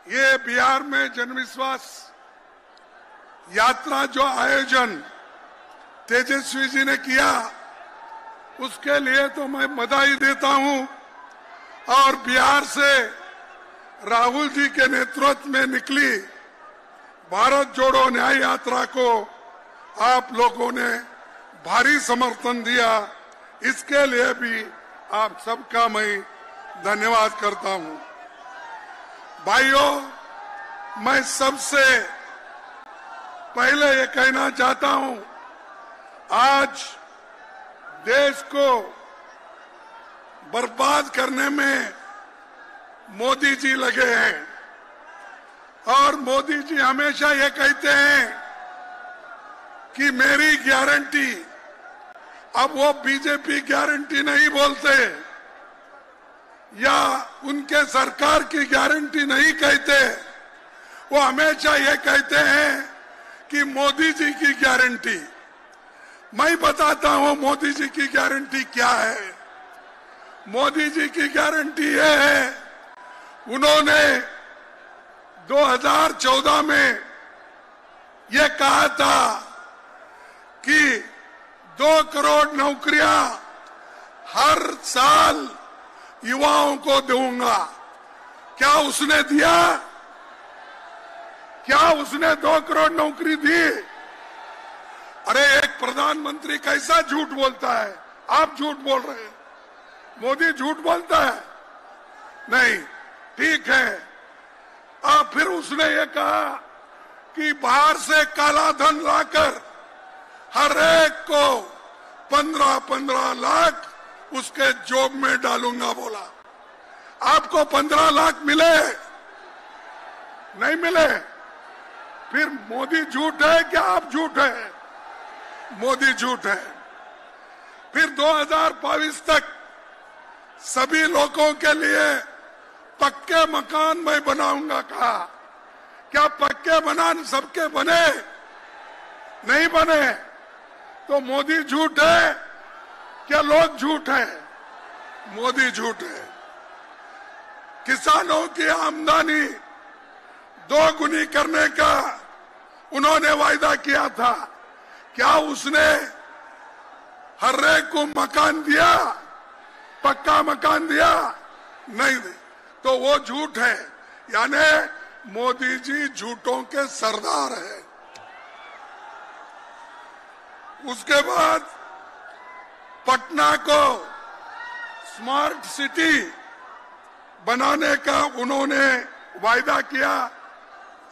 ये बिहार में जनविश्वास यात्रा जो आयोजन तेजस्वी जी ने किया, उसके लिए तो मैं बधाई देता हूं। और बिहार से राहुल जी के नेतृत्व में निकली भारत जोड़ो न्याय यात्रा को आप लोगों ने भारी समर्थन दिया, इसके लिए भी आप सबका मैं धन्यवाद करता हूं। भाइयों, मैं सबसे पहले ये कहना चाहता हूं, आज देश को बर्बाद करने में मोदी जी लगे हैं और मोदी जी हमेशा ये कहते हैं कि मेरी गारंटी। अब वो बीजेपी गारंटी नहीं बोलते या उनके सरकार की गारंटी नहीं कहते, वो हमेशा ये कहते हैं कि मोदी जी की गारंटी। मैं बताता हूं मोदी जी की गारंटी क्या है। मोदी जी की गारंटी ये है, उन्होंने 2014 में ये कहा था कि 2 करोड़ नौकरियां हर साल युवाओं को दूंगा। क्या उसने दिया? क्या उसने 2 करोड़ नौकरी दी? अरे एक प्रधानमंत्री कैसा झूठ बोलता है? आप झूठ बोल रहे हैं, मोदी झूठ बोलता है? नहीं, ठीक है। फिर उसने ये कहा कि बाहर से काला धन लाकर हर एक को 15-15 लाख उसके जॉब में डालूंगा बोला। आपको 15 लाख मिले? नहीं मिले? फिर मोदी झूठ है क्या आप झूठ है? मोदी झूठ है। फिर 2022 तक सभी लोगों के लिए पक्के मकान मैं बनाऊंगा कहा। क्या पक्के मकान सबके बने? नहीं बने। तो मोदी झूठ है क्या लोग झूठ है? मोदी झूठ है। किसानों की आमदनी 2 गुनी करने का उन्होंने वायदा किया था। क्या उसने हर एक को मकान दिया? पक्का मकान दिया? नहीं। तो वो झूठ है। यानी मोदी जी झूठों के सरदार है। उसके बाद पटना को स्मार्ट सिटी बनाने का उन्होंने वायदा किया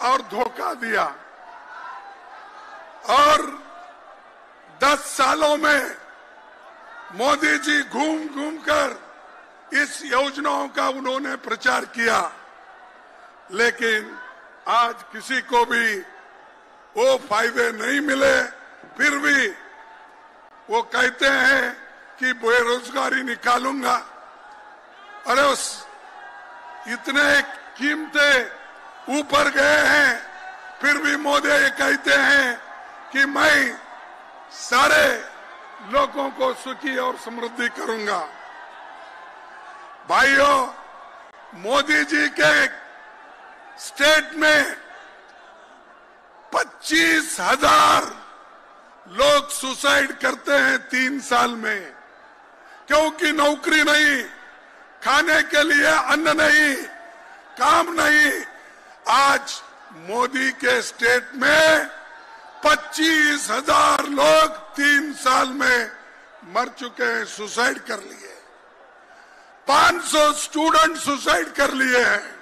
और धोखा दिया। और 10 सालों में मोदी जी घूम घूम कर इस योजनाओं का उन्होंने प्रचार किया, लेकिन आज किसी को भी वो फायदे नहीं मिले। फिर भी वो कहते हैं कि बेरोजगारी निकालूंगा। अरे उस इतने कीमतें ऊपर गए हैं, फिर भी मोदी ये कहते हैं कि मैं सारे लोगों को सुखी और समृद्धि करूंगा। भाइयों, मोदी जी के स्टेट में 25,000 लोग सुसाइड करते हैं 3 साल में, क्योंकि नौकरी नहीं, खाने के लिए अन्न नहीं, काम नहीं। आज मोदी के स्टेट में 25,000 लोग 3 साल में मर चुके हैं, सुसाइड कर लिए। 500 स्टूडेंट सुसाइड कर लिए हैं।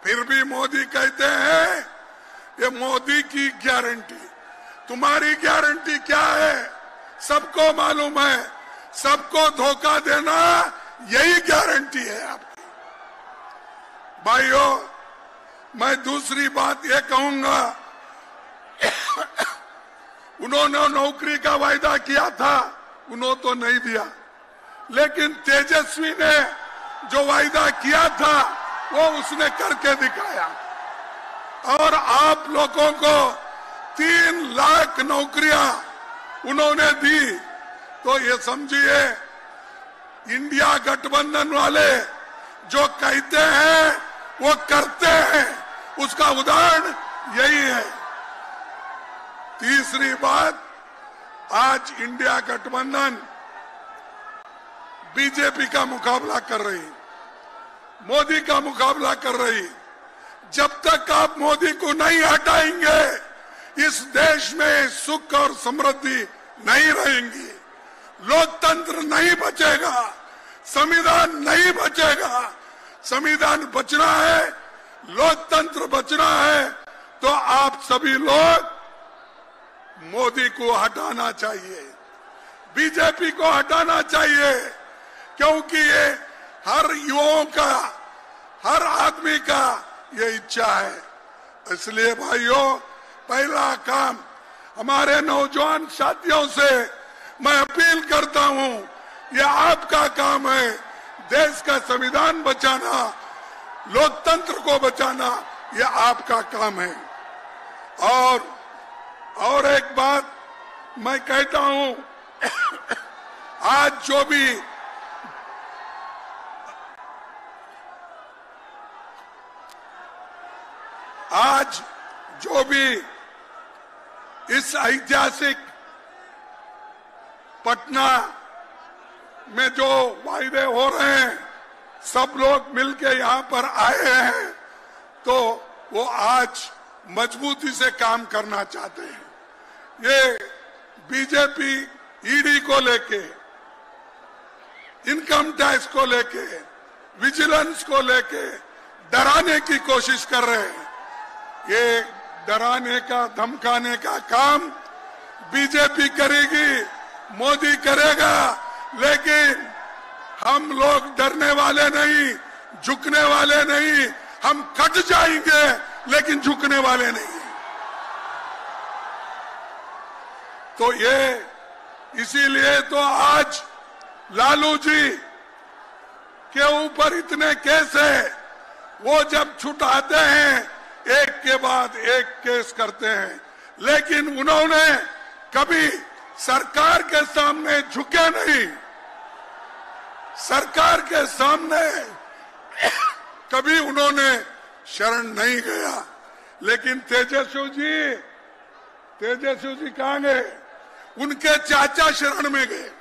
फिर भी मोदी कहते हैं ये मोदी की गारंटी। तुम्हारी गारंटी क्या है? सबको मालूम है, सबको धोखा देना यही गारंटी है आपकी। भाइयों, मैं दूसरी बात ये कहूंगा, उन्होंने नौकरी का वायदा किया था, उन्होंने तो नहीं दिया, लेकिन तेजस्वी ने जो वायदा किया था वो उसने करके दिखाया। और आप लोगों को 3 लाख नौकरियां उन्होंने दी। तो ये समझिए, इंडिया गठबंधन वाले जो कहते हैं वो करते हैं। उसका उदाहरण यही है। तीसरी बात, आज इंडिया गठबंधन बीजेपी का मुकाबला कर रही, मोदी का मुकाबला कर रही। जब तक आप मोदी को नहीं हटाएंगे, इस देश में सुख और समृद्धि नहीं रहेंगी, लोकतंत्र नहीं बचेगा, संविधान नहीं बचेगा। संविधान बचना है, लोकतंत्र बचना है, तो आप सभी लोग मोदी को हटाना चाहिए, बीजेपी को हटाना चाहिए, क्योंकि ये हर युवाओं का, हर आदमी का ये इच्छा है। इसलिए भाइयों, पहला काम हमारे नौजवान साथियों से मैं अपील करता हूं, ये आपका काम है, देश का संविधान बचाना, लोकतंत्र को बचाना, ये आपका काम है। और एक बात मैं कहता हूं, आज जो भी इस ऐतिहासिक पटना में जो वायदे हो रहे हैं, सब लोग मिलके यहाँ पर आए हैं, तो वो आज मजबूती से काम करना चाहते हैं। ये बीजेपी ईडी को लेके, इनकम टैक्स को लेके, विजिलेंस को लेके डराने की कोशिश कर रहे हैं। ये डराने का, धमकाने का काम बीजेपी करेगी, मोदी करेगा, लेकिन हम लोग डरने वाले नहीं, झुकने वाले नहीं। हम कट जाएंगे लेकिन झुकने वाले नहीं। तो ये इसीलिए तो आज लालू जी के ऊपर इतने केस है, वो जब छुटाते हैं एक के बाद एक केस करते हैं, लेकिन उन्होंने कभी सरकार के सामने झुके नहीं, सरकार के सामने कभी उन्होंने शरण नहीं गया। लेकिन तेजस्वी जी कहां गए? उनके चाचा शरण में गए,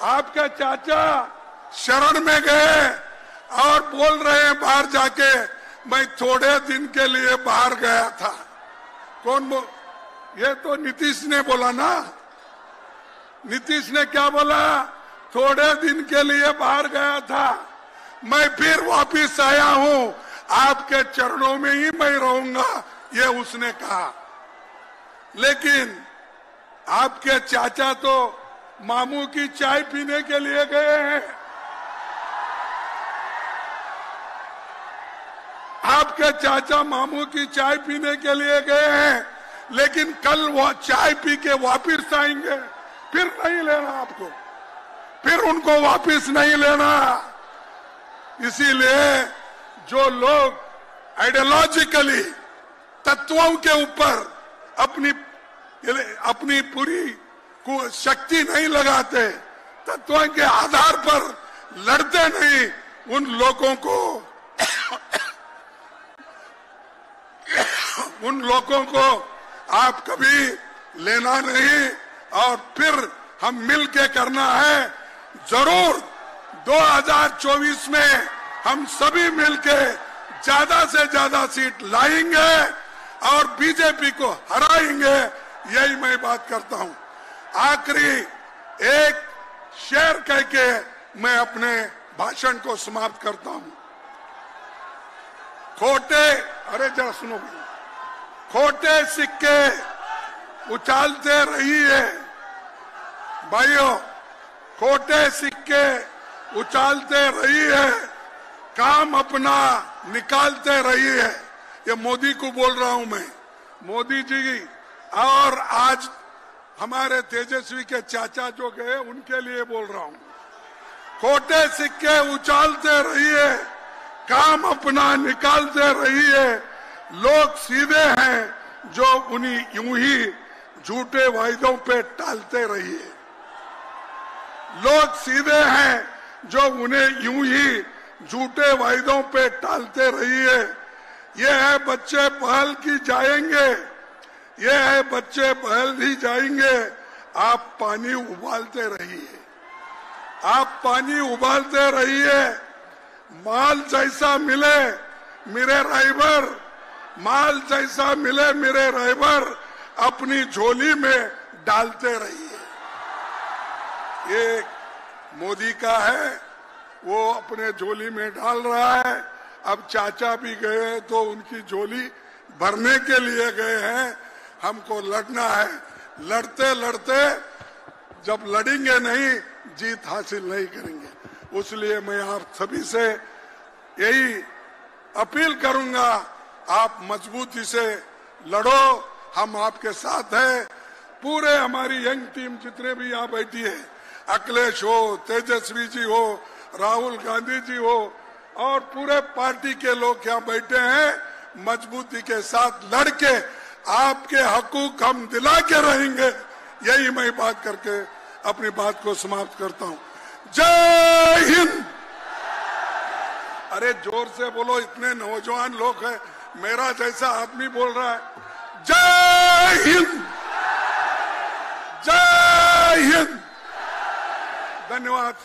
आपका चाचा शरण में गए और बोल रहे हैं बाहर जाके, मैं थोड़े दिन के लिए बाहर गया था। ये तो नीतीश ने बोला ना। नीतीश ने क्या बोला? थोड़े दिन के लिए बाहर गया था, मैं फिर वापिस आया हूं, आपके चरणों में ही मैं रहूंगा, ये उसने कहा। लेकिन आपके चाचा तो मामू की चाय पीने के लिए गए हैं। आपके चाचा मामू की चाय पीने के लिए गए हैं, लेकिन कल वो चाय पी के वापिस आएंगे, फिर नहीं लेना आपको, फिर उनको वापिस नहीं लेना। इसीलिए जो लोग आइडियोलॉजिकली तत्वों के ऊपर अपनी पूरी शक्ति नहीं लगाते, तत्वों के आधार पर लड़ते नहीं, उन लोगों को आप कभी लेना नहीं। और फिर हम मिल के करना है, जरूर 2024 में हम सभी मिलके ज्यादा से ज्यादा सीट लाएंगे और बीजेपी को हराएंगे, यही मैं बात करता हूं। आखिरी एक शेर कह के मैं अपने भाषण को समाप्त करता हूं। अरे जरा सुनो, खोटे सिक्के उछालते रहिए भाइयों, खोटे सिक्के उछालते रहिए, काम अपना निकालते रहिए। ये मोदी को बोल रहा हूं मैं, मोदी जी। और आज हमारे तेजस्वी के चाचा जो गए, उनके लिए बोल रहा हूं, खोटे सिक्के उछालते रहिए, काम अपना निकालते रहिए। लोग सीधे हैं जो उन्हीं यूं ही झूठे वायदों पे टालते रहिए। लोग सीधे हैं जो उन्हें यूं ही झूठे वायदों पे टालते रहिए। ये है बच्चे पहल की जाएंगे, ये है बच्चे पहल ही जाएंगे। आप पानी उबालते रहिए, आप पानी उबालते रहिए। माल जैसा मिले मेरे राइबर, माल जैसा मिले मेरे राइबर, अपनी झोली में डालते रहिए। ये मोदी का है, वो अपने झोली में डाल रहा है। अब चाचा भी गए हैं तो उनकी झोली भरने के लिए गए हैं। हमको लड़ना है, लड़ते लड़ते जब लड़ेंगे नहीं, जीत हासिल नहीं करेंगे। इसलिए मैं आप सभी से यही अपील करूंगा, आप मजबूती से लड़ो, हम आपके साथ हैं। पूरे हमारी यंग टीम जितने भी यहाँ बैठी है, अखिलेश हो, तेजस्वी जी हो, राहुल गांधी जी हो, और पूरे पार्टी के लोग यहाँ बैठे हैं। मजबूती के साथ लड़के आपके हकूक हम दिला के रहेंगे। यही मैं बात करके अपनी बात को समाप्त करता हूँ। जय हिंद। अरे जोर से बोलो, इतने नौजवान लोग हैं, मेरा जैसा आदमी बोल रहा है। जय हिंद, जय हिंद। धन्यवाद।